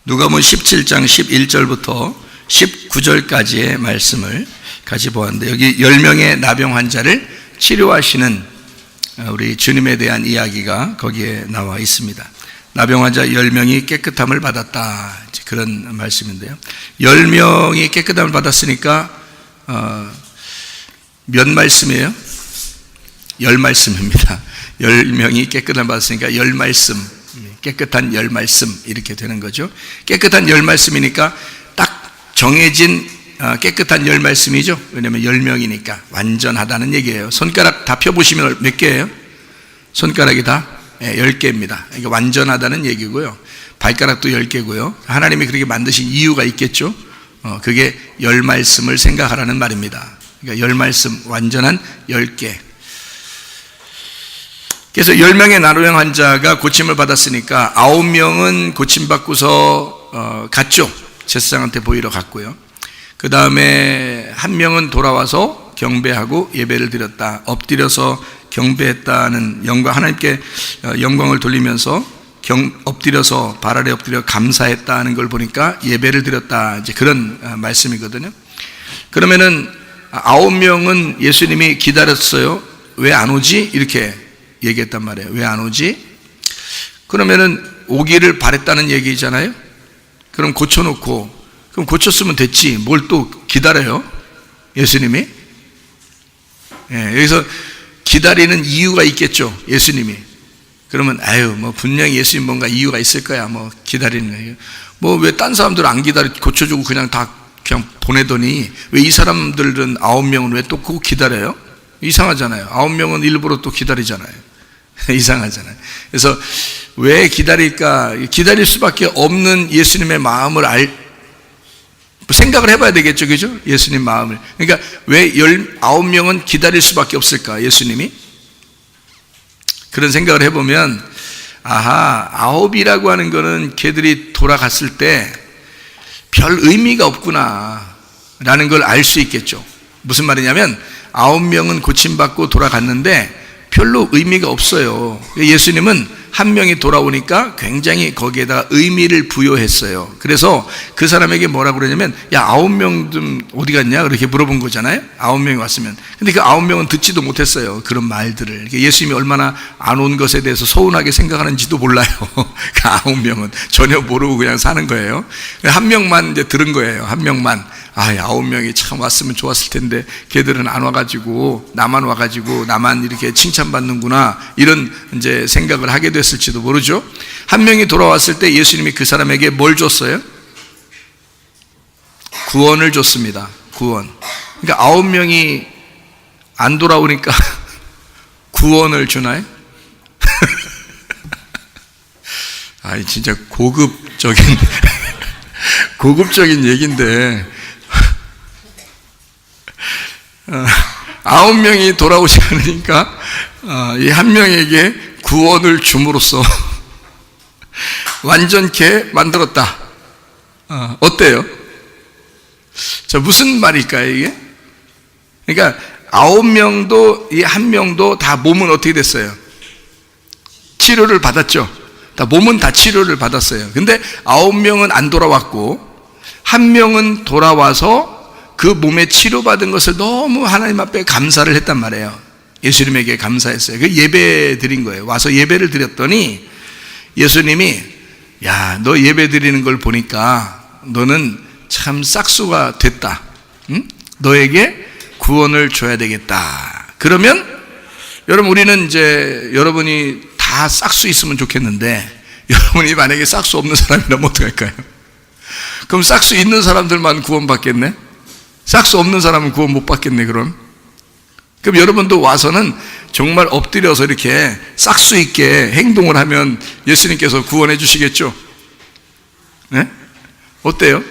누가복음 17장 11절부터 19절까지의 말씀을 같이 보았는데, 여기 10명의 나병 환자를 치료하시는 우리 주님에 대한 이야기가 거기에 나와 있습니다. 나병 환자 10명이 깨끗함을 받았다, 그런 말씀인데요. 10명이 깨끗함을 받았으니까 몇 말씀이에요? 10말씀입니다. 10명이 깨끗함을 받았으니까 10말씀, 깨끗한 10말씀 이렇게 되는 거죠. 깨끗한 10말씀이니까 딱 정해진 깨끗한 10말씀이죠. 왜냐하면 10명이니까 완전하다는 얘기예요. 손가락 다 펴보시면 몇 개예요? 손가락이 다 10개입니다. 그러니까 완전하다는 얘기고요. 발가락도 10개고요. 하나님이 그렇게 만드신 이유가 있겠죠. 그게 10말씀을 생각하라는 말입니다. 그러니까 10말씀, 완전한 10개. 그래서 10명의 나병 환자가 고침을 받았으니까 9명은 고침받고서 갔죠. 제사장한테 보이러 갔고요. 그 다음에 1명은 돌아와서 경배하고 예배를 드렸다. 엎드려서 경배했다는 영광, 하나님께 영광을 돌리면서 엎드려서 발 아래 엎드려 감사했다는 걸 보니까 예배를 드렸다, 이제 그런 말씀이거든요. 그러면은 9명은 예수님이 기다렸어요. 왜 안 오지? 이렇게 얘기했단 말이에요. 왜 안 오지? 그러면은 오기를 바랬다는 얘기잖아요. 그럼 고쳐놓고, 그럼 고쳤으면 됐지, 뭘 또 기다려요? 예수님이? 여기서 기다리는 이유가 있겠죠, 예수님이. 그러면 뭐 분명히 예수님 뭔가 이유가 있을 거야, 뭐 기다리는 거예요. 뭐 왜 딴 사람들 안 기다려, 고쳐주고 그냥 보내더니 왜 이 사람들은 9명은 왜 또 꼭 기다려요? 이상하잖아요. 9명은 일부러 또 기다리잖아요. 이상하잖아요. 그래서 왜 기다릴까? 기다릴 수밖에 없는 예수님의 마음을 생각을 해봐야 되겠죠, 그죠? 예수님 마음을. 그러니까 왜 19명은 기다릴 수밖에 없을까, 예수님이? 그런 생각을 해보면, 9이라고 하는 거는 걔들이 돌아갔을 때 별 의미가 없구나 라는 걸 알 수 있겠죠. 무슨 말이냐면 9명은 고침받고 돌아갔는데 별로 의미가 없어요. 예수님은 1명이 돌아오니까 굉장히 거기에다가 의미를 부여했어요. 그래서 그 사람에게 뭐라고 그러냐면, 야, 9명 좀 어디 갔냐? 그렇게 물어본 거잖아요. 9명이 왔으면. 근데 그 9명은 듣지도 못했어요, 그런 말들을. 예수님이 얼마나 안 온 것에 대해서 서운하게 생각하는지도 몰라요. 그 9명은 전혀 모르고 그냥 사는 거예요. 1명만 이제 들은 거예요. 1명만. 9명이 참 왔으면 좋았을 텐데 걔들은 안 와가지고 나만 이렇게 칭찬받는구나, 이런 이제 생각을 하게 됐을지도 모르죠. 1명이 돌아왔을 때 예수님이 그 사람에게 뭘 줬어요? 구원을 줬습니다. 구원. 그러니까 9명이 안 돌아오니까 구원을 주나요? 진짜 고급적인 얘기인데, 9명이 돌아오지 않으니까 이 1명에게 구원을 줌으로써 완전케 만들었다. 어때요? 자, 무슨 말일까요, 이게? 그러니까 9명도 이 1명도 다 몸은 어떻게 됐어요? 치료를 받았죠. 다 몸은 다 치료를 받았어요. 근데 9명은 안 돌아왔고 1명은 돌아와서 그 몸에 치료받은 것을 너무 하나님 앞에 감사를 했단 말이에요. 예수님에게 감사했어요. 그 예배 드린 거예요. 와서 예배를 드렸더니 예수님이, 야, 너 예배 드리는 걸 보니까 너는 참 싹수가 됐다. 응? 너에게 구원을 줘야 되겠다. 그러면 여러분, 우리는 이제 여러분이 다 싹수 있으면 좋겠는데, 여러분이 만약에 싹수 없는 사람이라면 어떡할까요? 그럼 싹수 있는 사람들만 구원받겠네? 싹수 없는 사람은 구원 못 받겠네, 그럼 여러분도 와서는 정말 엎드려서 이렇게 싹수 있게 행동을 하면 예수님께서 구원해 주시겠죠? 네? 어때요?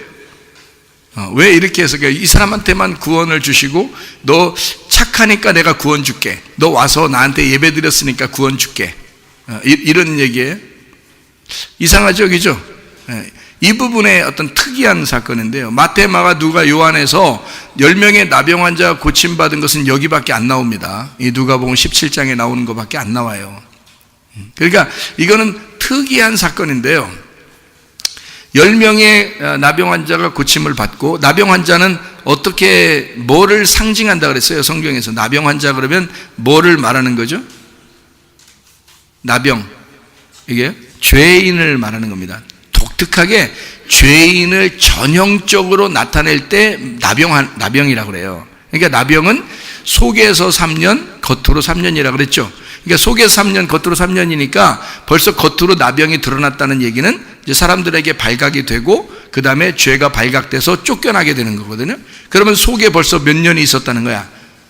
왜 이렇게 해서 이 사람한테만 구원을 주시고, 너 착하니까 내가 구원 줄게, 너 와서 나한테 예배 드렸으니까 구원 줄게, 이런 얘기예요? 이상하죠, 그죠? 이 부분의 어떤 특이한 사건인데요. 마태, 마가, 누가, 요한에서 10명의 나병 환자가 고침받은 것은 여기밖에 안 나옵니다. 이 누가복음 17장에 나오는 것밖에 안 나와요. 그러니까 이거는 특이한 사건인데요. 10명의 나병 환자가 고침을 받고, 나병 환자는 어떻게 뭐를 상징한다 그랬어요? 성경에서 나병 환자 그러면 뭐를 말하는 거죠? 나병, 이게 죄인을 말하는 겁니다. 독특하게 죄인을 전형적으로 나타낼 때 나병이라고 그래요. 그러니까 나병은 속에서 3년, 겉으로 3년이라고 그랬죠. 그러니까 속에서 3년, 겉으로 3년이니까 벌써 겉으로 나병이 드러났다는 얘기는 이제 사람들에게 발각이 되고 그 다음에 죄가 발각돼서 쫓겨나게 되는 거거든요. 그러면 속에 벌써 몇 년이 있었다는 거야.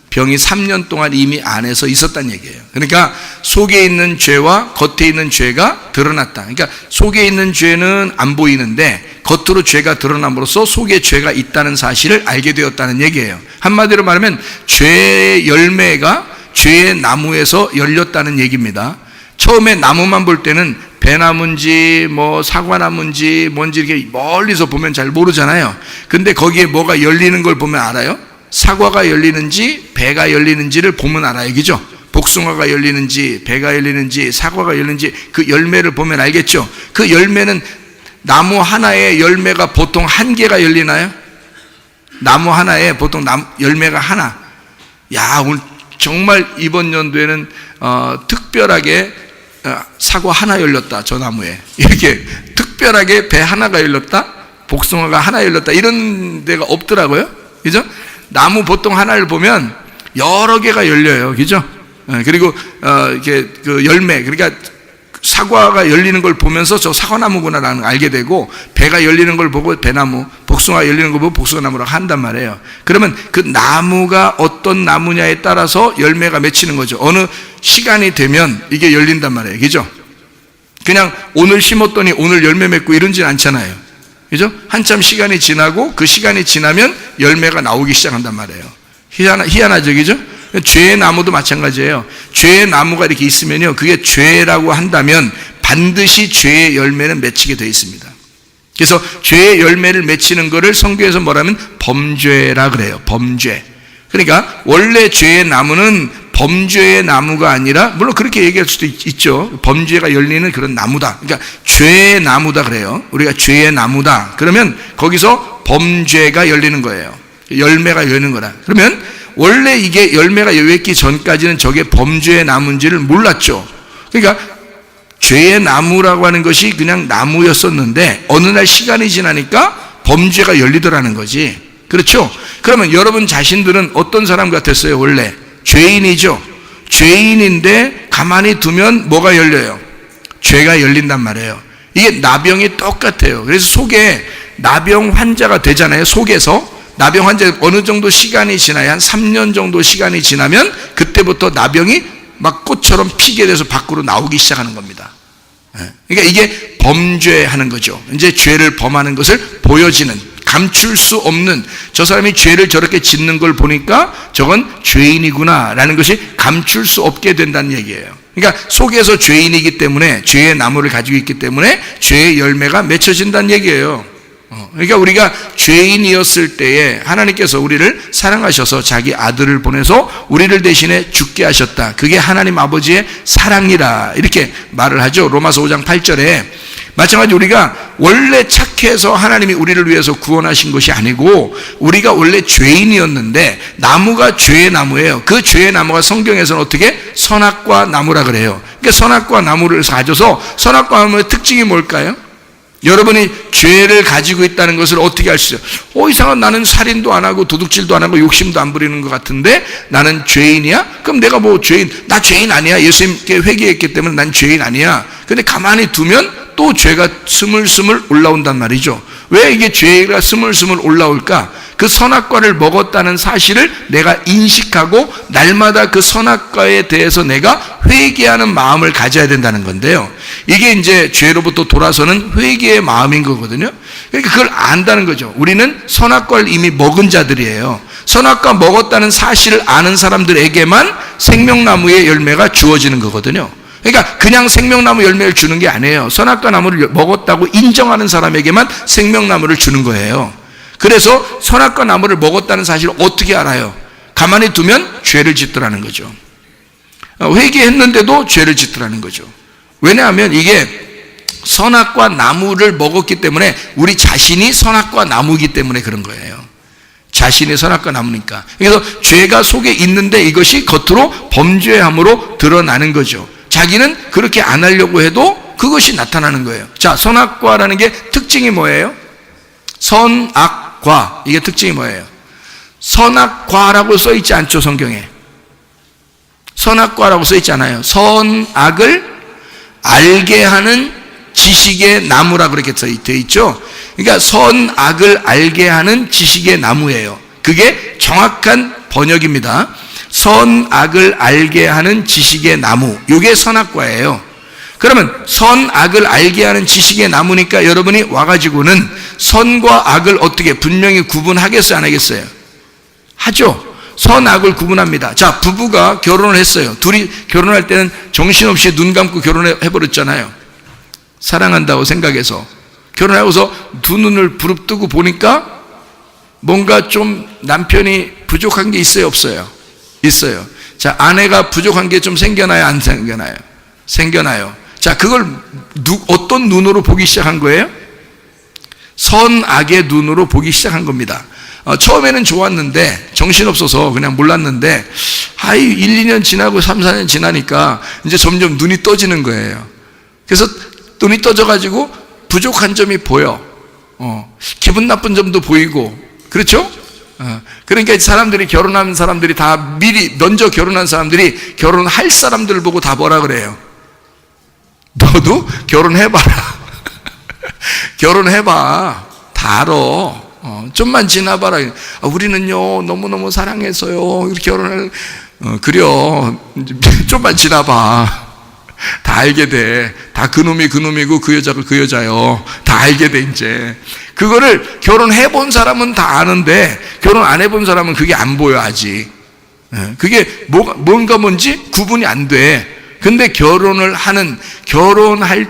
병이 3년 동안 이미 안에서 있었다는 얘기예요. 그러니까 속에 있는 죄와 겉에 있는 죄가 드러났다. 그러니까 속에 있는 죄는 안 보이는데 겉으로 죄가 드러남으로써 속에 죄가 있다는 사실을 알게 되었다는 얘기예요. 한마디로 말하면 죄의 열매가 죄의 나무에서 열렸다는 얘기입니다. 처음에 나무만 볼 때는 배나무인지 뭐 사과나무인지 뭔지 이렇게 멀리서 보면 잘 모르잖아요. 근데 거기에 뭐가 열리는 걸 보면 알아요? 사과가 열리는지 배가 열리는지를 보면 알아요. 그죠? 복숭아가 열리는지 배가 열리는지 사과가 열리는지 그 열매를 보면 알겠죠? 그 열매는 나무 하나에 열매가 보통 한 개가 열리나요? 나무 하나에 보통 열매가 하나. 야, 오늘 정말 이번 연도에는 특별하게 사과 하나 열렸다, 저 나무에. 이렇게 특별하게 배 하나가 열렸다, 복숭아가 하나 열렸다, 이런 데가 없더라고요. 그죠? 나무 보통 하나를 보면 여러 개가 열려요. 그죠? 그리고 이렇게 그 열매, 그러니까 사과가 열리는 걸 보면서 저 사과나무구나라는 걸 알게 되고, 배가 열리는 걸 보고 배나무, 복숭아가 열리는 걸 보고 복숭아나무라고 한단 말이에요. 그러면 그 나무가 어떤 나무냐에 따라서 열매가 맺히는 거죠. 어느 시간이 되면 이게 열린단 말이에요. 그죠? 그냥 오늘 심었더니 오늘 열매 맺고 이러지는 않잖아요. 그죠? 한참 시간이 지나고 그 시간이 지나면 열매가 나오기 시작한단 말이에요. 희한하죠, 그죠? 죄의 나무도 마찬가지예요. 죄의 나무가 이렇게 있으면요, 그게 죄라고 한다면 반드시 죄의 열매는 맺히게 되어 있습니다. 그래서 죄의 열매를 맺히는 것을 성경에서 뭐라면 범죄라 그래요. 범죄. 그러니까 원래 죄의 나무는 범죄의 나무가 아니라, 물론 그렇게 얘기할 수도 있죠. 범죄가 열리는 그런 나무다. 그러니까 죄의 나무다 그래요. 우리가 죄의 나무다. 그러면 거기서 범죄가 열리는 거예요. 열매가 열리는 거라. 그러면 원래 이게 열매가 열리기 전까지는 저게 범죄의 나무인지를 몰랐죠. 그러니까 죄의 나무라고 하는 것이 그냥 나무였었는데 어느 날 시간이 지나니까 범죄가 열리더라는 거지. 그렇죠? 그러면 여러분 자신들은 어떤 사람 같았어요? 원래 죄인이죠. 죄인인데 가만히 두면 뭐가 열려요? 죄가 열린단 말이에요. 이게 나병이 똑같아요. 그래서 속에 나병 환자가 되잖아요. 속에서 나병 환자 어느 정도 시간이 지나야, 한 3년 정도 시간이 지나면 그때부터 나병이 막 꽃처럼 피게 돼서 밖으로 나오기 시작하는 겁니다. 그러니까 이게 범죄하는 거죠. 이제 죄를 범하는 것을 보여지는, 감출 수 없는, 저 사람이 죄를 저렇게 짓는 걸 보니까 저건 죄인이구나 라는 것이 감출 수 없게 된다는 얘기예요. 그러니까 속에서 죄인이기 때문에, 죄의 나무를 가지고 있기 때문에 죄의 열매가 맺혀진다는 얘기예요. 그러니까 우리가 죄인이었을 때에 하나님께서 우리를 사랑하셔서 자기 아들을 보내서 우리를 대신에 죽게 하셨다. 그게 하나님 아버지의 사랑이라, 이렇게 말을 하죠. 로마서 5장 8절에. 마찬가지로 우리가 원래 착해서 하나님이 우리를 위해서 구원하신 것이 아니고, 우리가 원래 죄인이었는데 나무가 죄의 나무예요. 그 죄의 나무가 성경에서는 어떻게? 선악과 나무라 그래요. 그러니까 선악과 나무를 가져서, 선악과 나무의 특징이 뭘까요? 여러분이 죄를 가지고 있다는 것을 어떻게 알 수 있어요? 이상한, 나는 살인도 안 하고 도둑질도 안 하고 욕심도 안 부리는 것 같은데 나는 죄인이야? 그럼 내가 뭐 나 죄인 아니야. 예수님께 회개했기 때문에 난 죄인 아니야. 근데 가만히 두면 또 죄가 스물스물 올라온단 말이죠. 왜 이게 죄가 스물스물 올라올까? 그 선악과를 먹었다는 사실을 내가 인식하고 날마다 그 선악과에 대해서 내가 회개하는 마음을 가져야 된다는 건데요. 이게 이제 죄로부터 돌아서는 회개의 마음인 거거든요. 그러니까 그걸 안다는 거죠. 우리는 선악과를 이미 먹은 자들이에요. 선악과 먹었다는 사실을 아는 사람들에게만 생명나무의 열매가 주어지는 거거든요. 그러니까 그냥 생명나무 열매를 주는 게 아니에요. 선악과 나무를 먹었다고 인정하는 사람에게만 생명나무를 주는 거예요. 그래서 선악과 나무를 먹었다는 사실을 어떻게 알아요? 가만히 두면 죄를 짓더라는 거죠. 회개했는데도 죄를 짓더라는 거죠. 왜냐하면 이게 선악과 나무를 먹었기 때문에 우리 자신이 선악과 나무이기 때문에 그런 거예요. 자신이 선악과 나무니까. 그래서 죄가 속에 있는데 이것이 겉으로 범죄함으로 드러나는 거죠. 자기는 그렇게 안 하려고 해도 그것이 나타나는 거예요. 자, 선악과라는 게 특징이 뭐예요? 선악과, 이게 특징이 뭐예요? 선악과라고 써있지 않죠, 성경에. 선악과라고 써있지 않아요. 선악을 알게 하는 지식의 나무라 그렇게 되어 있죠. 그러니까 선악을 알게 하는 지식의 나무예요. 그게 정확한 번역입니다. 선악을 알게 하는 지식의 나무, 이게 선악과예요. 그러면 선악을 알게 하는 지식의 나무니까 여러분이 와가지고는 선과 악을 어떻게 분명히 구분하겠어요, 안 하겠어요? 하죠. 선악을 구분합니다. 자, 부부가 결혼을 했어요. 둘이 결혼할 때는 정신없이 눈 감고 결혼해버렸잖아요. 사랑한다고 생각해서. 결혼하고서 두 눈을 부릅뜨고 보니까 뭔가 좀 남편이 부족한 게 있어요, 없어요? 있어요. 자, 아내가 부족한 게 좀 생겨나요, 안 생겨나요? 생겨나요. 자, 그걸 어떤 눈으로 보기 시작한 거예요? 선악의 눈으로 보기 시작한 겁니다. 처음에는 좋았는데 정신없어서 그냥 몰랐는데 1, 2년 지나고 3, 4년 지나니까 이제 점점 눈이 떠지는 거예요. 그래서 눈이 떠져가지고 부족한 점이 보여. 기분 나쁜 점도 보이고, 그렇죠? 그러니까 사람들이, 결혼한 사람들이 다 미리 먼저 결혼한 사람들이 결혼할 사람들을 보고 다 뭐라 그래요? 너도 결혼해봐라. 결혼해봐. 다 알아. 좀만 지나봐라. 우리는요 너무너무 사랑해서요 이렇게 결혼을 그려. 좀만 지나봐. 다 알게 돼. 다 그놈이 그놈이고 그 여자가 그 여자요. 다 알게 돼. 이제 그거를 결혼해 본 사람은 다 아는데 결혼 안 해본 사람은 그게 안 보여 아직. 그게 뭔지 구분이 안 돼. 근데 결혼할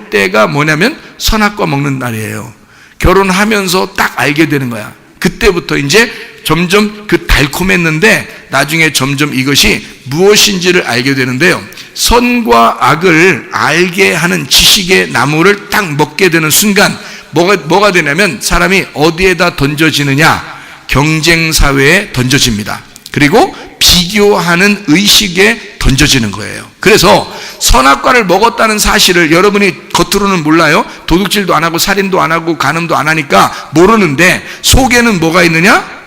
때가 뭐냐면 선악과 먹는 날이에요. 결혼하면서 딱 알게 되는 거야. 그때부터 이제 점점 그 달콤했는데 나중에 점점 이것이 무엇인지를 알게 되는데요. 선과 악을 알게 하는 지식의 나무를 딱 먹게 되는 순간 뭐가 되냐면 사람이 어디에다 던져지느냐? 경쟁사회에 던져집니다. 그리고 비교하는 의식에 던져지는 거예요. 그래서 선악과를 먹었다는 사실을 여러분이 겉으로는 몰라요. 도둑질도 안 하고 살인도 안 하고 간음도 안 하니까 모르는데 속에는 뭐가 있느냐?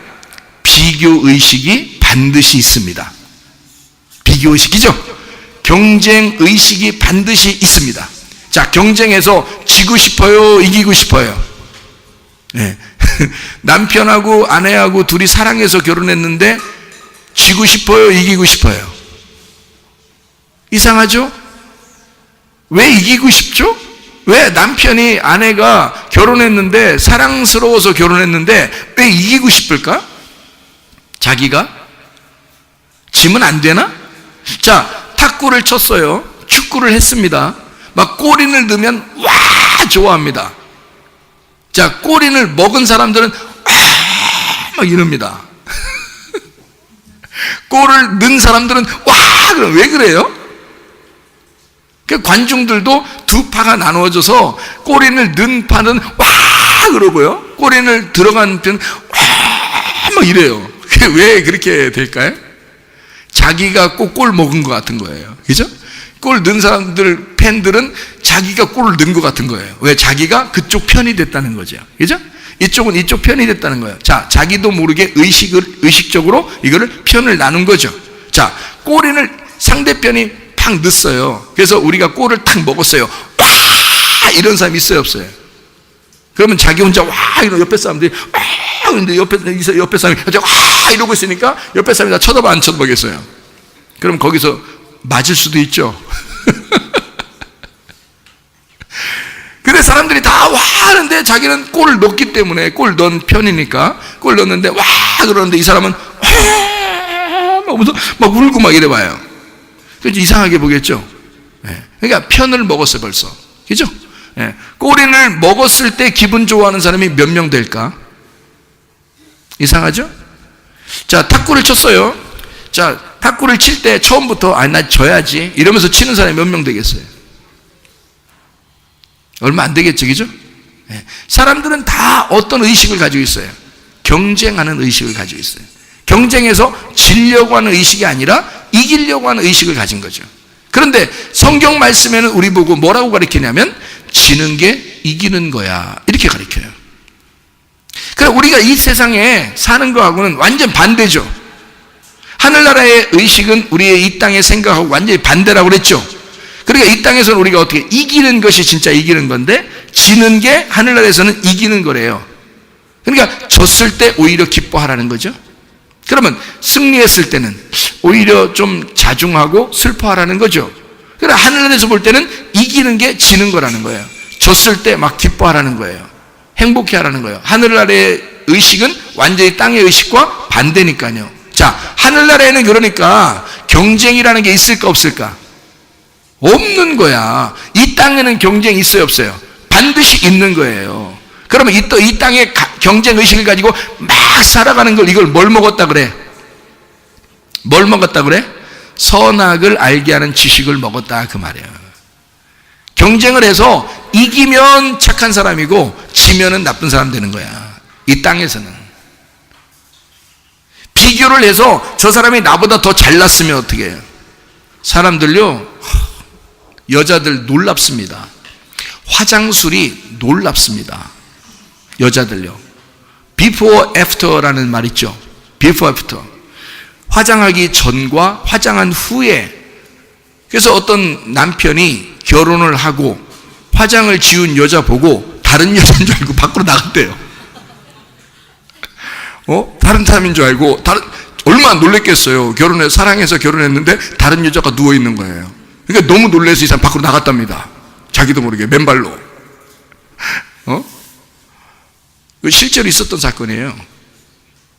비교의식이 반드시 있습니다. 비교의식이죠? 경쟁의식이 반드시 있습니다. 자, 경쟁에서 지고 싶어요? 이기고 싶어요? 네. 남편하고 아내하고 둘이 사랑해서 결혼했는데 지고 싶어요? 이기고 싶어요? 이상하죠? 왜 이기고 싶죠? 왜 남편이 아내가 결혼했는데 사랑스러워서 결혼했는데 왜 이기고 싶을까? 자기가? 지면 안 되나? 자, 탁구를 쳤어요. 축구를 했습니다. 막 골인을 넣으면 와 좋아합니다. 자, 골인을 먹은 사람들은 와 막 이럽니다. 골을 넣은 사람들은 와 그럼 왜 그래요? 그 관중들도 두 파가 나누어져서 골인을 넣은 파는 와 그러고요. 골인을 들어간 편은 와 막 이래요. 그게 왜 그렇게 될까요? 자기가 꼭 골 먹은 것 같은 거예요. 그죠? 골 넣은 사람들, 팬들은 자기가 골을 넣은 것 같은 거예요. 왜? 자기가 그쪽 편이 됐다는 거죠. 그죠? 이쪽은 이쪽 편이 됐다는 거예요. 자, 자기도 모르게 의식적으로 이거를 편을 나눈 거죠. 자, 골인을 상대편이 팍 넣었어요. 그래서 우리가 골을 탁 먹었어요. 와! 이런 사람이 있어요, 없어요? 그러면 자기 혼자 와! 이러고 옆에 사람들이 와! 근데 옆에 사람이 와! 이러고 있으니까 옆에 사람이 다 쳐다봐 안 쳐다보겠어요? 그럼 거기서 맞을 수도 있죠. 근데 사람들이 다 와 하는데 자기는 골을 넣기 때문에 골 넣은 편이니까 골 넣었는데 와 그러는데 이 사람은 와 막 울고 막 이래 봐요. 그래서 이상하게 보겠죠. 그러니까 편을 먹었어요 벌써. 그죠? 골인을 먹었을 때 기분 좋아하는 사람이 몇 명 될까? 이상하죠? 자, 탁구를 쳤어요. 자, 탁구를 칠 때 처음부터 나 져야지 이러면서 치는 사람이 몇 명 되겠어요? 얼마 안 되겠죠, 그죠? 사람들은 다 어떤 의식을 가지고 있어요? 경쟁하는 의식을 가지고 있어요. 경쟁해서 지려고 하는 의식이 아니라 이기려고 하는 의식을 가진 거죠. 그런데 성경 말씀에는 우리 보고 뭐라고 가르치냐면 지는 게 이기는 거야, 이렇게 가르쳐요. 그러니까 우리가 이 세상에 사는 거하고는 완전 반대죠. 하늘나라의 의식은 우리의 이 땅의 생각하고 완전히 반대라고 그랬죠. 그러니까 이 땅에서는 우리가 어떻게 이기는 것이 진짜 이기는 건데 지는 게 하늘나라에서는 이기는 거래요. 그러니까 졌을 때 오히려 기뻐하라는 거죠. 그러면 승리했을 때는 오히려 좀 자중하고 슬퍼하라는 거죠. 그러니까 하늘나라에서 볼 때는 이기는 게 지는 거라는 거예요. 졌을 때 막 기뻐하라는 거예요. 행복해하라는 거예요. 하늘나라의 의식은 완전히 땅의 의식과 반대니까요. 자, 하늘나라에는 그러니까 경쟁이라는 게 있을까 없을까? 없는 거야. 이 땅에는 경쟁이 있어요 없어요? 반드시 있는 거예요. 그러면 이 땅의 경쟁 의식을 가지고 막 살아가는 걸 이걸 뭘 먹었다 그래? 뭘 먹었다 그래? 선악을 알게 하는 지식을 먹었다 그 말이에요. 경쟁을 해서 이기면 착한 사람이고 지면은 나쁜 사람 되는 거야. 이 땅에서는. 비교를 해서 저 사람이 나보다 더 잘났으면 어떻게 해요? 사람들요, 여자들 놀랍습니다. 화장술이 놀랍습니다. 여자들요. before after라는 말 있죠. before after. 화장하기 전과 화장한 후에. 그래서 어떤 남편이 결혼을 하고 화장을 지운 여자 보고 다른 여자인 줄 알고 밖으로 나갔대요. 다른 사람인 줄 알고 얼마나 놀랬겠어요. 사랑해서 결혼했는데 다른 여자가 누워있는 거예요. 그러니까 너무 놀라서 이 사람 밖으로 나갔답니다. 자기도 모르게 맨발로. 실제로 있었던 사건이에요.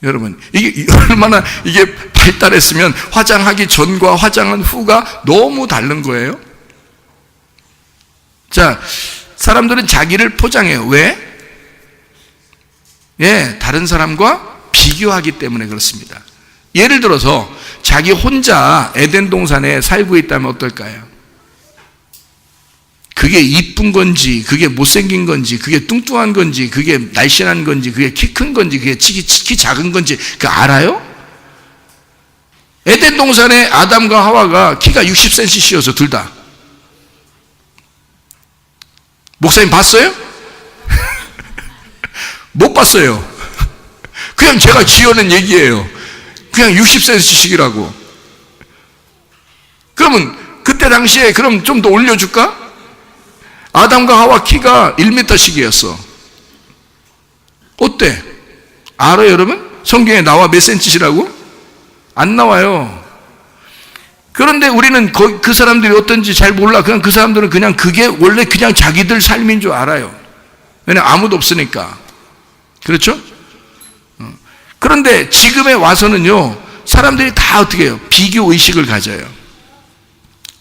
여러분, 이게 얼마나 이게 발달했으면 화장하기 전과 화장한 후가 너무 다른 거예요. 자, 사람들은 자기를 포장해요. 왜? 다른 사람과 비교하기 때문에 그렇습니다. 예를 들어서 자기 혼자 에덴 동산에 살고 있다면 어떨까요? 그게 이쁜 건지, 그게 못생긴 건지, 그게 뚱뚱한 건지, 그게 날씬한 건지, 그게 키 큰 건지, 그게 키 작은 건지, 그거 알아요? 에덴 동산에 아담과 하와가 키가 60cm였어, 둘 다. 목사님 봤어요? 못 봤어요. 그냥 제가 지어낸 얘기예요. 그냥 60cm씩이라고. 그러면 그때 당시에 그럼 좀 더 올려줄까? 아담과 하와 키가 1m씩이었어. 어때? 알아요 여러분? 성경에 나와 몇 cm시라고? 안 나와요. 그런데 우리는 그 사람들이 어떤지 잘 몰라. 그냥 그 사람들은 그냥 그게 원래 그냥 자기들 삶인 줄 알아요. 왜냐면 아무도 없으니까. 그렇죠? 그런데 지금에 와서는요, 사람들이 다 어떻게 해요? 비교 의식을 가져요.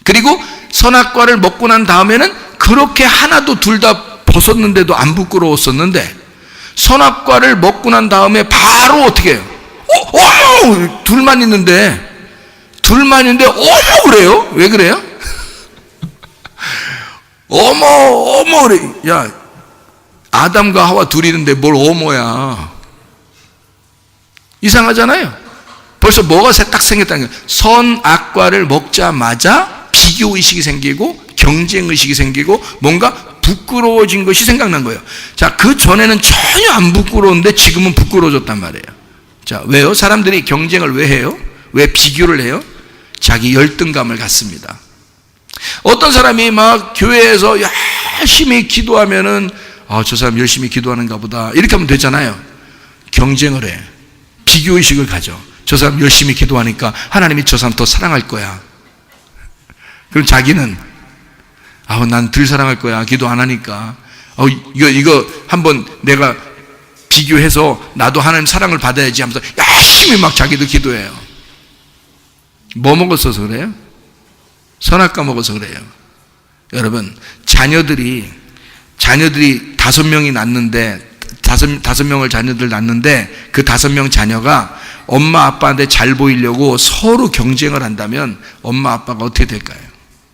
그리고 선악과를 먹고 난 다음에는 그렇게 하나도 둘 다 벗었는데도 안 부끄러웠었는데, 선악과를 먹고 난 다음에 바로 어떻게 해요? 둘만 있는데 어머 그래요? 왜 그래요? 어머 그래. 야, 아담과 하와 둘이 있는데 뭘 어머야. 이상하잖아요. 벌써 뭐가 딱 생겼다는 거예요. 선악과를 먹자마자 비교의식이 생기고 경쟁의식이 생기고 뭔가 부끄러워진 것이 생각난 거예요. 자, 그 전에는 전혀 안 부끄러운데 지금은 부끄러워졌단 말이에요. 자, 왜요? 사람들이 경쟁을 왜 해요? 왜 비교를 해요? 자기 열등감을 갖습니다. 어떤 사람이 막 교회에서 열심히 기도하면은 저 사람 열심히 기도하는가 보다 이렇게 하면 되잖아요. 경쟁을 해. 비교의식을 가져. 저 사람 열심히 기도하니까 하나님이 저 사람 더 사랑할 거야. 그럼 자기는 난 덜 사랑할 거야. 기도 안 하니까. 이거 한번 내가 비교해서 나도 하나님 사랑을 받아야지 하면서 열심히 막 자기도 기도해요. 뭐 먹었어서 그래요? 선악과 먹어서 그래요. 여러분, 자녀들이 5명이 낳는데 다섯 명을 자녀들 낳는데 그 5명 자녀가 엄마 아빠한테 잘 보이려고 서로 경쟁을 한다면 엄마 아빠가 어떻게 될까요?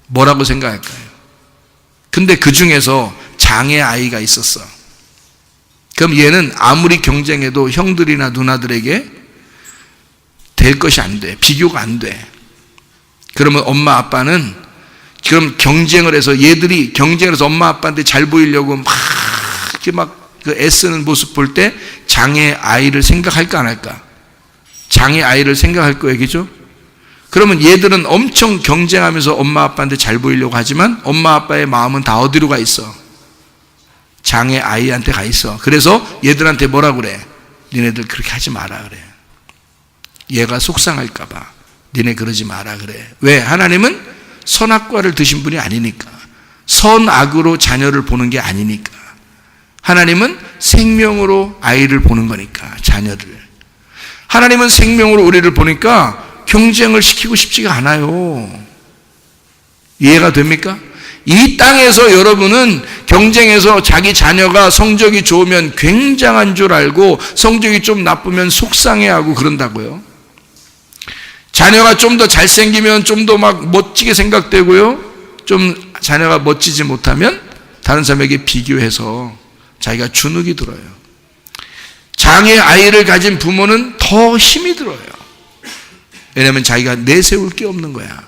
뭐라고 생각할까요? 근데 그 중에서 장애 아이가 있었어. 그럼 얘는 아무리 경쟁해도 형들이나 누나들에게 될 것이 안 돼. 비교가 안 돼. 그러면 엄마 아빠는 그럼 경쟁을 해서 얘들이 경쟁을 해서 엄마 아빠한테 잘 보이려고 막 이렇게 막 그 애쓰는 모습 볼 때 장애 아이를 생각할까 안 할까? 장애 아이를 생각할 거예요. 그죠? 그러면 얘들은 엄청 경쟁하면서 엄마 아빠한테 잘 보이려고 하지만 엄마 아빠의 마음은 다 어디로 가 있어? 장애 아이한테 가 있어. 그래서 얘들한테 뭐라 그래? 니네들 그렇게 하지 마라 그래. 얘가 속상할까 봐. 니네 그러지 마라 그래. 왜? 하나님은 선악과를 드신 분이 아니니까. 선악으로 자녀를 보는 게 아니니까. 하나님은 생명으로 아이를 보는 거니까, 자녀를. 하나님은 생명으로 우리를 보니까 경쟁을 시키고 싶지가 않아요. 이해가 됩니까? 이 땅에서 여러분은 경쟁해서 자기 자녀가 성적이 좋으면 굉장한 줄 알고 성적이 좀 나쁘면 속상해하고 그런다고요. 자녀가 좀 더 잘생기면 좀 더 막 멋지게 생각되고요. 좀 자녀가 멋지지 못하면 다른 사람에게 비교해서 자기가 주눅이 들어요. 장애 아이를 가진 부모는 더 힘이 들어요. 왜냐하면 자기가 내세울 게 없는 거야.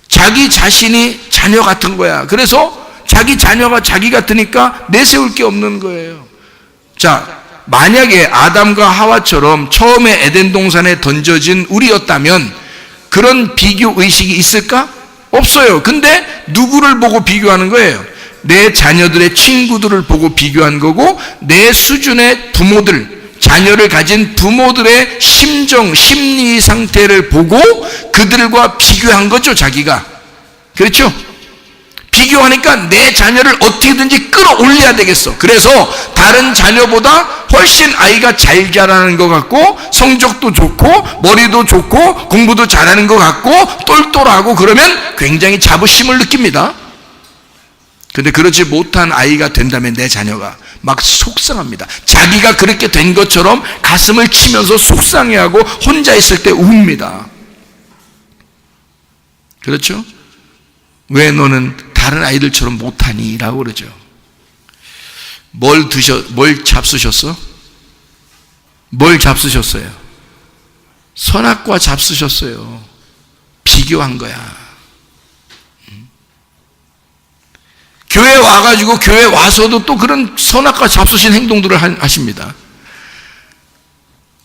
자기 자신이 자녀 같은 거야. 그래서 자기 자녀가 자기 같으니까 내세울 게 없는 거예요. 자, 만약에 아담과 하와처럼 처음에 에덴 동산에 던져진 우리였다면 그런 비교 의식이 있을까? 없어요. 근데 누구를 보고 비교하는 거예요? 내 자녀들의 친구들을 보고 비교한 거고, 내 수준의 부모들, 자녀를 가진 부모들의 심정, 심리 상태를 보고 그들과 비교한 거죠, 자기가. 그렇죠? 비교하니까 내 자녀를 어떻게든지 끌어올려야 되겠어. 그래서 다른 자녀보다 훨씬 아이가 잘 자라는 것 같고, 성적도 좋고, 머리도 좋고, 공부도 잘하는 것 같고, 똘똘하고 그러면 굉장히 자부심을 느낍니다. 근데 그렇지 못한 아이가 된다면 내 자녀가 막 속상합니다. 자기가 그렇게 된 것처럼 가슴을 치면서 속상해하고 혼자 있을 때 웁니다. 그렇죠? 왜 너는 다른 아이들처럼 못하니? 라고 그러죠. 뭘 잡수셨어? 뭘 잡수셨어요? 선악과 잡수셨어요. 비교한 거야. 교회 와가지고 교회 와서도 또 그런 선악과 잡수신 행동들을 하십니다.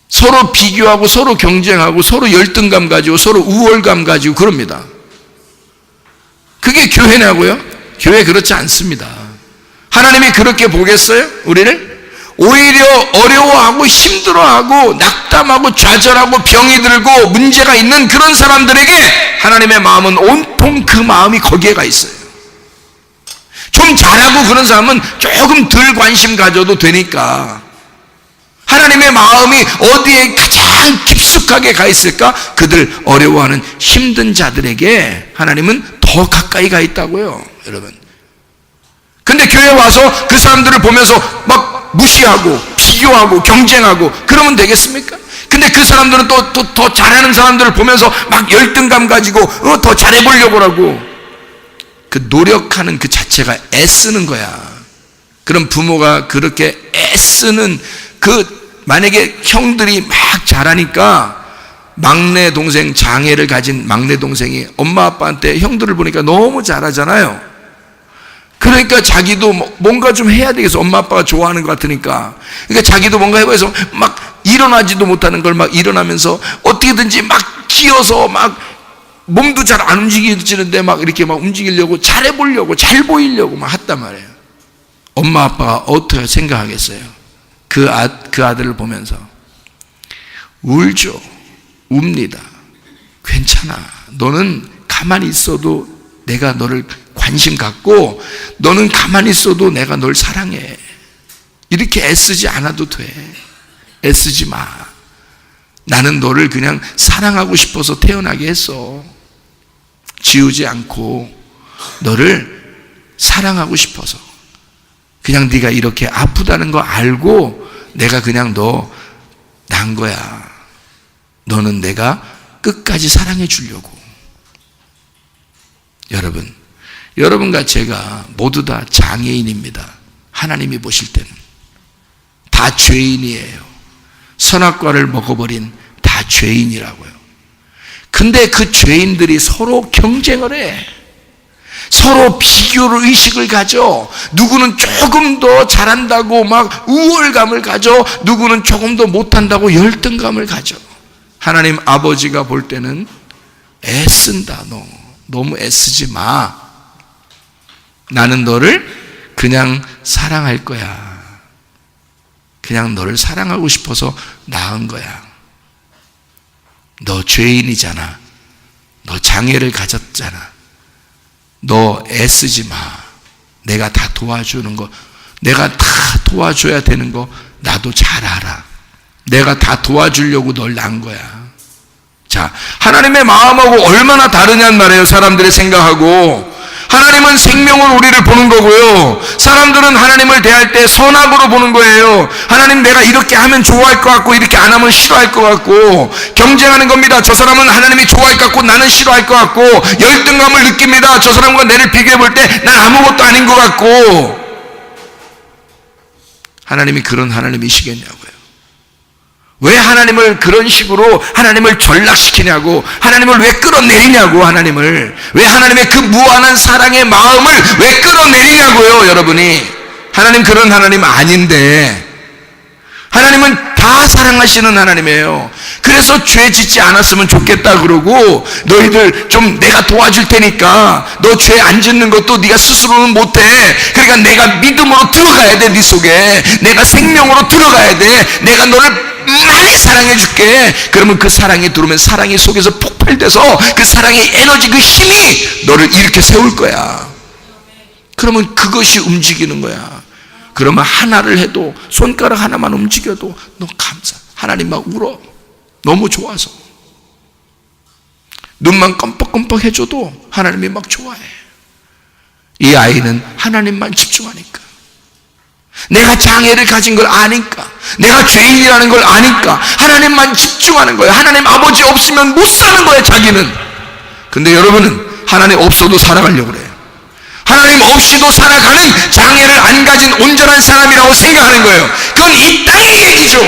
서로 비교하고 서로 경쟁하고 서로 열등감 가지고 서로 우월감 가지고 그럽니다. 그게 교회냐고요? 교회 그렇지 않습니다. 하나님이 그렇게 보겠어요? 우리를? 오히려 어려워하고 힘들어하고 낙담하고 좌절하고 병이 들고 문제가 있는 그런 사람들에게 하나님의 마음은 온통 그 마음이 거기에 가 있어요. 좀 잘하고 그런 사람은 조금 덜 관심 가져도 되니까. 하나님의 마음이 어디에 가장 깊숙하게 가 있을까? 그들 어려워하는 힘든 자들에게 하나님은 더 가까이 가 있다고요, 여러분. 근데 교회 와서 그 사람들을 보면서 막 무시하고 비교하고 경쟁하고 그러면 되겠습니까? 근데 그 사람들은 또 더 잘하는 사람들을 보면서 막 열등감 가지고 더 잘해보려고 하고, 그 노력하는 그 자체가 애쓰는 거야. 그럼 부모가 그렇게 애쓰는 만약에 형들이 막 잘하니까 막내 동생, 장애를 가진 막내 동생이 엄마 아빠한테 형들을 보니까 너무 잘하잖아요. 그러니까 자기도 뭔가 좀 해야 되겠어. 엄마 아빠가 좋아하는 것 같으니까. 그러니까 자기도 뭔가 해봐서 막 일어나지도 못하는 걸 막 일어나면서 어떻게든지 막 기어서 막 몸도 잘 안 움직이지는데 막 이렇게 막 움직이려고 잘해보려고 잘 보이려고 막 했단 말이에요. 엄마 아빠가 어떻게 생각하겠어요? 그 아들을 보면서 울죠. 웁니다. 괜찮아. 너는 가만히 있어도 내가 너를 관심 갖고, 너는 가만히 있어도 내가 널 사랑해. 이렇게 애쓰지 않아도 돼. 애쓰지 마. 나는 너를 그냥 사랑하고 싶어서 태어나게 했어. 지우지 않고 너를 사랑하고 싶어서. 그냥 네가 이렇게 아프다는 거 알고 내가 그냥 너 난 거야. 너는 내가 끝까지 사랑해 주려고. 여러분과 제가 모두 다 장애인입니다. 하나님이 보실 때는 다 죄인이에요. 선악과를 먹어버린 다 죄인이라고요. 근데 그 죄인들이 서로 경쟁을 해. 서로 비교를 의식을 가져. 누구는 조금 더 잘한다고 막 우월감을 가져. 누구는 조금 더 못한다고 열등감을 가져. 하나님 아버지가 볼 때는 애쓴다. 너 너무 애쓰지 마. 나는 너를 그냥 사랑할 거야. 그냥 너를 사랑하고 싶어서 낳은 거야. 너 죄인이잖아. 너 장애를 가졌잖아. 너 애쓰지 마. 내가 다 도와주는 거, 내가 다 도와줘야 되는 거 나도 잘 알아. 내가 다 도와주려고 널 낳은 거야. 자, 하나님의 마음하고 얼마나 다르냔 말이에요. 사람들의 생각하고. 하나님은 생명으로 우리를 보는 거고요. 사람들은 하나님을 대할 때 선악으로 보는 거예요. 하나님, 내가 이렇게 하면 좋아할 것 같고 이렇게 안 하면 싫어할 것 같고 경쟁하는 겁니다. 저 사람은 하나님이 좋아할 것 같고 나는 싫어할 것 같고 열등감을 느낍니다. 저 사람과 나를 비교해 볼 때 난 아무것도 아닌 것 같고. 하나님이 그런 하나님이시겠냐고요. 왜 하나님을 그런 식으로 하나님을 전락시키냐고, 하나님을 왜 끌어내리냐고, 하나님을 왜, 하나님의 그 무한한 사랑의 마음을 왜 끌어내리냐고요. 여러분이 하나님 그런 하나님 아닌데, 하나님은 다 사랑하시는 하나님이에요. 그래서 죄 짓지 않았으면 좋겠다 그러고, 너희들 좀 내가 도와줄 테니까 너 죄 안 짓는 것도 네가 스스로는 못해. 그러니까 내가 믿음으로 들어가야 돼. 네 속에 내가 생명으로 들어가야 돼. 내가 너를 많이 사랑해 줄게. 그러면 그 사랑이 들어오면 사랑이 속에서 폭발돼서 그 사랑의 에너지, 그 힘이 너를 일으켜 세울 거야. 그러면 그것이 움직이는 거야. 그러면 하나를 해도, 손가락 하나만 움직여도 너 감사. 하나님 막 울어. 너무 좋아서. 눈만 껌뻑껌뻑 해줘도 하나님이 막 좋아해. 이 아이는 하나님만 집중하니까. 내가 장애를 가진 걸 아니까, 내가 죄인이라는 걸 아니까 하나님만 집중하는 거예요. 하나님 아버지 없으면 못 사는 거예요, 자기는. 근데 여러분은 하나님 없어도 살아가려고 그래요. 하나님 없이도 살아가는 장애를 안 가진 온전한 사람이라고 생각하는 거예요. 그건 이 땅의 얘기죠.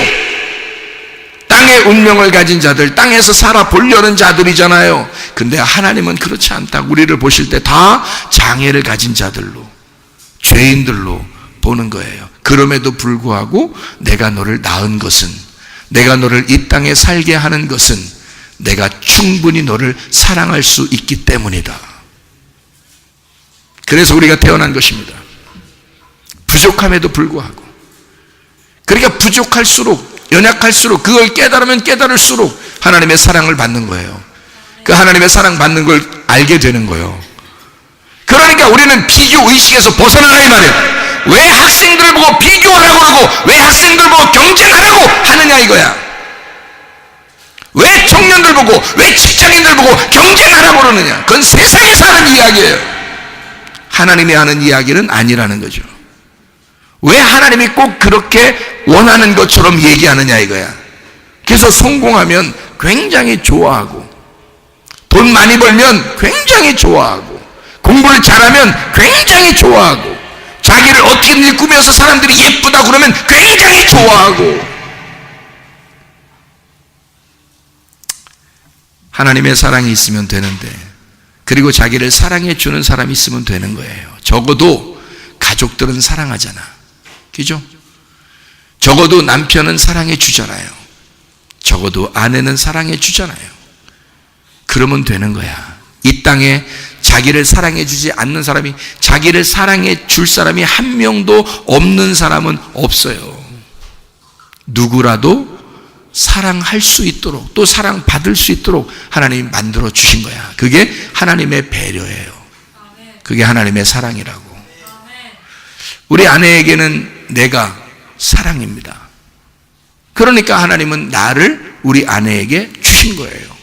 땅의 운명을 가진 자들, 땅에서 살아보려는 자들이잖아요. 근데 하나님은 그렇지 않다. 우리를 보실 때 다 장애를 가진 자들로, 죄인들로 보는 거예요. 그럼에도 불구하고 내가 너를 낳은 것은, 내가 너를 이 땅에 살게 하는 것은 내가 충분히 너를 사랑할 수 있기 때문이다. 그래서 우리가 태어난 것입니다. 부족함에도 불구하고. 그러니까 부족할수록, 연약할수록, 그걸 깨달으면 깨달을수록 하나님의 사랑을 받는 거예요. 그 하나님의 사랑 받는 걸 알게 되는 거예요. 그러니까 우리는 비교 의식에서 벗어나라 이 말이에요. 왜 학생들 보고 비교하라고 그러고 왜 학생들 보고 경쟁하라고 하느냐 이거야. 왜 청년들 보고, 왜 직장인들 보고 경쟁하라고 그러느냐. 그건 세상에서 하는 이야기예요. 하나님이 하는 이야기는 아니라는 거죠. 왜 하나님이 꼭 그렇게 원하는 것처럼 얘기하느냐 이거야. 그래서 성공하면 굉장히 좋아하고, 돈 많이 벌면 굉장히 좋아하고, 공부를 잘하면 굉장히 좋아하고, 자기를 어떻게든 꾸며서 사람들이 예쁘다 그러면 굉장히 좋아하고. 하나님의 사랑이 있으면 되는데, 그리고 자기를 사랑해 주는 사람이 있으면 되는 거예요. 적어도 가족들은 사랑하잖아. 그죠? 적어도 남편은 사랑해 주잖아요. 적어도 아내는 사랑해 주잖아요. 그러면 되는 거야. 이 땅에 자기를 사랑해 주지 않는 사람이, 자기를 사랑해 줄 사람이 한 명도 없는 사람은 없어요. 누구라도 사랑할 수 있도록, 또 사랑받을 수 있도록 하나님이 만들어 주신 거야. 그게 하나님의 배려예요. 그게 하나님의 사랑이라고. 우리 아내에게는 내가 사랑입니다. 그러니까 하나님은 나를 우리 아내에게 주신 거예요.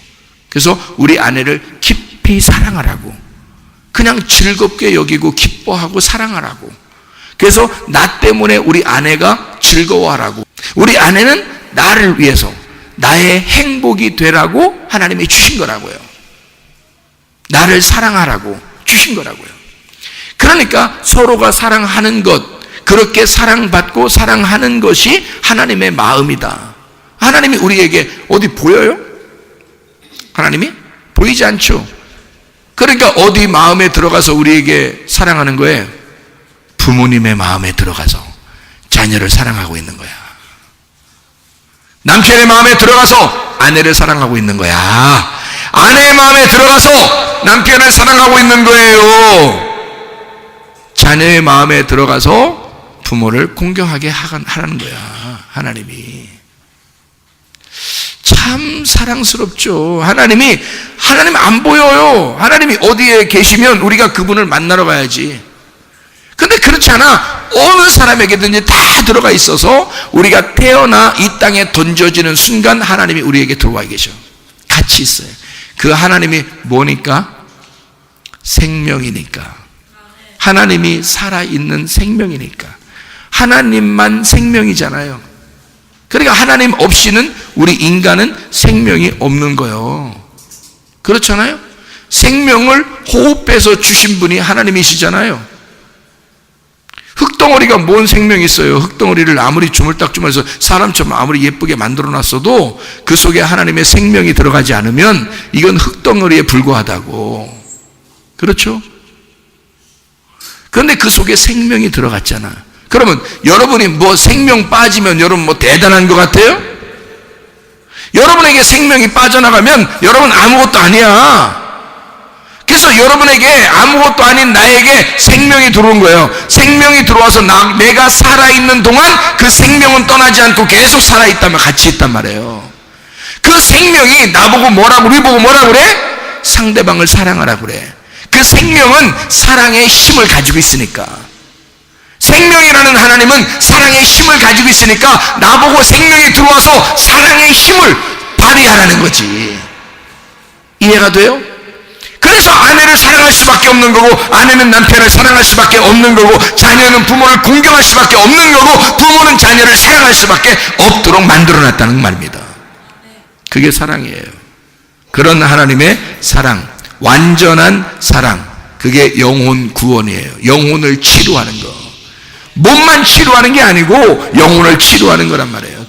그래서 우리 아내를 깊이 사랑하라고, 그냥 즐겁게 여기고 기뻐하고 사랑하라고. 그래서 나 때문에 우리 아내가 즐거워하라고, 우리 아내는 나를 위해서 나의 행복이 되라고 하나님이 주신 거라고요. 나를 사랑하라고 주신 거라고요. 그러니까 서로가 사랑하는 것, 그렇게 사랑받고 사랑하는 것이 하나님의 마음이다. 하나님이 우리에게 어디 보여요? 하나님이 보이지 않죠. 그러니까 어디 마음에 들어가서 우리에게 사랑하는 거예요? 부모님의 마음에 들어가서 자녀를 사랑하고 있는 거야. 남편의 마음에 들어가서 아내를 사랑하고 있는 거야. 아내의 마음에 들어가서 남편을 사랑하고 있는 거예요. 자녀의 마음에 들어가서 부모를 공경하게 하라는 거야. 하나님이 참 사랑스럽죠. 하나님 안 보여요. 하나님이 어디에 계시면 우리가 그분을 만나러 가야지. 근데 그렇지 않아. 어느 사람에게든지 다 들어가 있어서 우리가 태어나 이 땅에 던져지는 순간 하나님이 우리에게 들어와 계셔. 같이 있어요. 그 하나님이 뭐니까? 생명이니까. 하나님이 살아있는 생명이니까. 하나님만 생명이잖아요. 그러니까 하나님 없이는 우리 인간은 생명이 없는 거예요. 그렇잖아요? 생명을 호흡해서 주신 분이 하나님이시잖아요. 흙덩어리가 뭔 생명이 있어요? 흙덩어리를 아무리 주물딱주물해서 사람처럼 아무리 예쁘게 만들어놨어도 그 속에 하나님의 생명이 들어가지 않으면 이건 흙덩어리에 불과하다고. 그렇죠? 그런데 그 속에 생명이 들어갔잖아. 그러면 여러분이 뭐 생명 빠지면 여러분 뭐 대단한 것 같아요? 여러분에게 생명이 빠져나가면 여러분 아무것도 아니야. 그래서 여러분에게 아무것도 아닌 나에게 생명이 들어온 거예요. 생명이 들어와서 내가 살아있는 동안 그 생명은 떠나지 않고 계속 살아있다면 같이 있단 말이에요. 그 생명이 나보고 뭐라고, 우리 보고 뭐라고 그래? 상대방을 사랑하라고 그래. 그 생명은 사랑의 힘을 가지고 있으니까. 생명이라는 하나님은 사랑의 힘을 가지고 있으니까 나보고 생명이 들어와서 사랑의 힘을 발휘하라는 거지. 이해가 돼요? 그래서 아내를 사랑할 수밖에 없는 거고, 아내는 남편을 사랑할 수밖에 없는 거고, 자녀는 부모를 공경할 수밖에 없는 거고, 부모는 자녀를 사랑할 수밖에 없도록 만들어놨다는 말입니다. 그게 사랑이에요. 그런 하나님의 사랑, 완전한 사랑, 그게 영혼 구원이에요. 영혼을 치료하는 거. 몸만 치료하는 게 아니고 영혼을 치료하는 거란 말이에요.